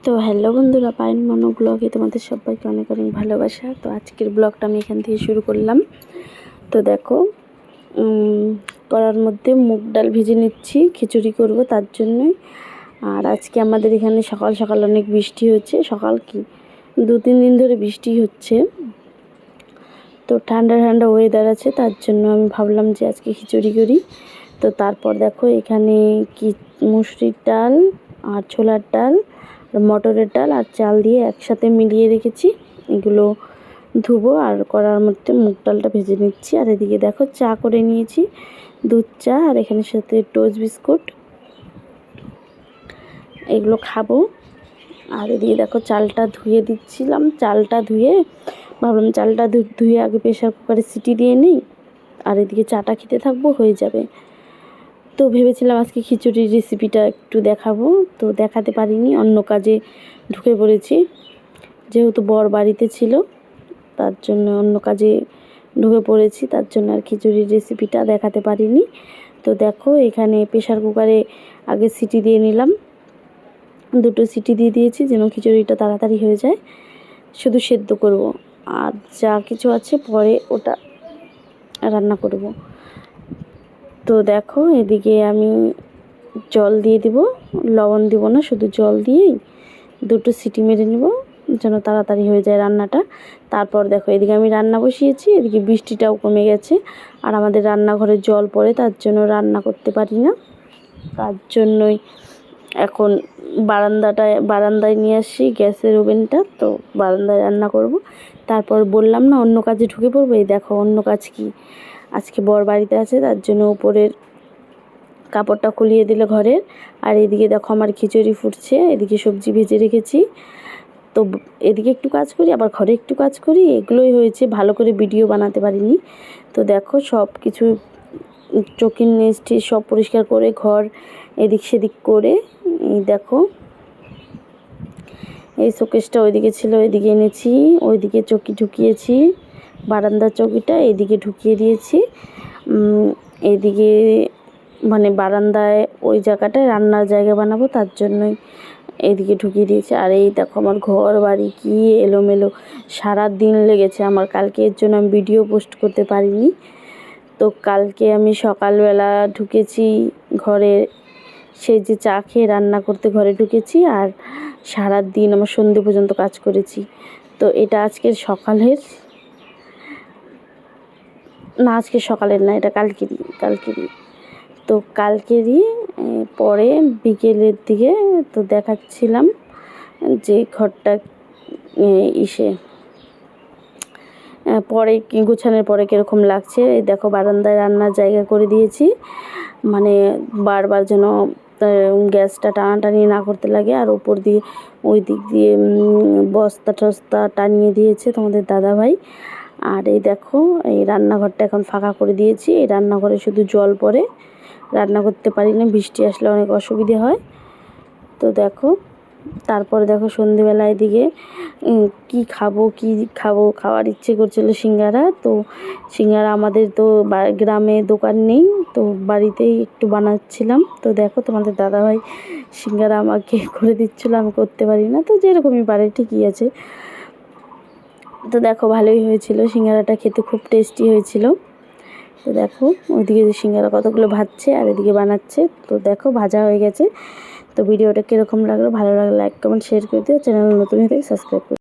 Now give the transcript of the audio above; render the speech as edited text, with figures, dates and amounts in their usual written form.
তো হ্যালো বন্ধুরা, পায়েল মনো ব্লগে তোমাদের সবাইকে অনেক অনেক ভালোবাসা। তো আজকের ব্লগটা আমি এখান থেকে শুরু করলাম। তো দেখো, কড়ার মধ্যে মুগ ডাল ভেজে নিচ্ছি, খিচুড়ি করব তার জন্যই। আর আজকে আমাদের এখানে সকাল সকাল অনেক বৃষ্টি হচ্ছে। সকাল কি 2-3 দিন ধরে বৃষ্টি হচ্ছে, তো ঠান্ডা ঠান্ডা ওয়েদার আছে, তার জন্য আমি ভাবলাম যে আজকে খিচুড়ি করি। তো তারপর দেখো এখানে কি মুসুরির ডাল আর ছোলার ডাল, মটরের ডাল আর চাল দিয়ে একসাথে মিলিয়ে রেখেছি। এগুলো ধুবো আর কড়ার মধ্যে মুগ ডালটা ভেজে নিচ্ছি। আর এদিকে দেখো চা করে নিয়েছি, দুধ চা, আর এখানে সাথে টোস্ট বিস্কুট, এগুলো খাবো। আর এদিকে দেখো চালটা ধুয়ে দিচ্ছিলাম, চালটা ধুয়ে ভাবলাম চালটা ধুয়ে আগে প্রেশার কুকারে সিটি দিয়ে নিই, আর এদিকে চাটা খেতে থাকবো, হয়ে যাবে। তো ভেবেছিলাম আজকে খিচুড়ির রেসিপিটা একটু দেখাবো, তো দেখাতে পারিনি, অন্য কাজে ঢুকে পড়েছি। যেহেতু বর বাড়িতে ছিল, তার জন্য অন্য কাজে ঢুকে পড়েছি, তার জন্য আর খিচুড়ির রেসিপিটা দেখাতে পারিনি। তো দেখো এখানে প্রেশার কুকারে আগে সিটি দিয়ে নিলাম, 2টো সিটি দিয়ে দিয়েছি যেন খিচুড়িটা তাড়াতাড়ি হয়ে যায়। শুধু সেদ্ধ করব, আর যা কিছু আছে পরে ওটা রান্না করব। তো দেখো এদিকে আমি জল দিয়ে দিব, লবণ দিব না, শুধু জল দিয়েই 2টো সিটি মেরে নেব যেন তাড়াতাড়ি হয়ে যায় রান্নাটা। তারপর দেখো এদিকে আমি রান্না বসিয়েছি, এদিকে বৃষ্টিটাও কমে গেছে। আর আমাদের রান্নাঘরে জল পড়ে, তার জন্য রান্না করতে পারি না, তার জন্যই এখন বারান্দায় নিয়ে আসি গ্যাসের ওভেনটা, তো বারান্দায় রান্না করব। তারপর বললাম না অন্য কাজে ঢুকে পড়বো, এই দেখো অন্য কাজ কি, আজকে বর বাড়িতে আছে, তার জন্য উপরের কাপড়টা খুলিয়ে দিল ঘরের। আর এদিকে দেখো আমার খিচুড়ি ফুটছে, এদিকে সবজি ভেজে রেখেছি। তো এদিকে একটু কাজ করি, আবার ঘরে একটু কাজ করি, এগুলোই হয়েছে, ভালো করে ভিডিও বানাতে পারিনি। তো দেখো সব কিছু চকির নিচটি সব পরিষ্কার করে ঘর এদিক সেদিক করে, এই দেখো এই শোকেসটা ওইদিকে ছিল, ওইদিকে এনেছি, ওইদিকে চকি ঢুকিয়েছি, বারান্দার চকিটা এইদিকে ঢুকিয়ে দিয়েছি। এইদিকে মানে বারান্দায় ওই জায়গাটায় রান্নার জায়গা বানাবো, তার জন্যই এইদিকে ঢুকিয়ে দিয়েছি। আর এই দেখো আমার ঘর বাড়ি কি এলোমেলো, সারা দিন লেগেছে আমার কালকে, এর জন্য আমি ভিডিও পোস্ট করতে পারিনি। তো কালকে আমি সকালবেলা ঢুকেছি ঘরে, সেই যে চা খেয়ে রান্না করতে ঘরে ঢুকেছি, আর সারা দিন আমার সন্ধে পর্যন্ত কাজ করেছি। তো এটা আজকের সকালের না, আজকে সকালের না, এটা কালকেরই। তো কালকেরই পরে বিকেলের দিকে তো দেখাচ্ছিলাম যে ঘরটা পরে গোছানোর পরে কীরকম লাগছে। এই দেখো বারান্দায় রান্নার জায়গা করে দিয়েছি, মানে বারবার যেন গ্যাসটা টানাটানি না করতে লাগে। আর ওপর দিয়ে ওই দিক দিয়ে বস্তা টস্তা টানিয়ে দিয়েছে তোমাদের দাদাভাই। আর এই দেখো এই রান্নাঘরটা এখন ফাঁকা করে দিয়েছি, এই রান্নাঘরে শুধু জল পড়ে, রান্না করতে পারি না, বৃষ্টি আসলে অনেক অসুবিধে হয়। তো দেখো তারপরে দেখো সন্ধেবেলা এদিকে কি খাবো খাওয়ার ইচ্ছে করছিল সিঙ্গারা। তো সিঙ্গারা আমাদের তো গ্রামে দোকান নেই, তো বাড়িতেই একটু বানাচ্ছিলাম। তো দেখো তোমাদের দাদাভাই সিঙ্গারা আমাকে করে দিচ্ছিলো, আমি করতে পারি না, তো যেরকমই পারে ঠিকই আছে। তো দেখো ভালোই হয়েছিল, সিঙ্গারাটা খেতে খুব টেস্টি হয়েছিল। তো দেখো ওইদিকে সিঙ্গারা কতগুলো ভাজছে আর এদিকে বানাচ্ছে। তো দেখো ভাজা হয়ে গেছে। তো ভিডিওটা কীরকম লাগলো, ভালো লাগলে লাইক কমেন্ট শেয়ার করে দিও, চ্যানেল নতুন হয়ে থাকে সাবস্ক্রাইব করে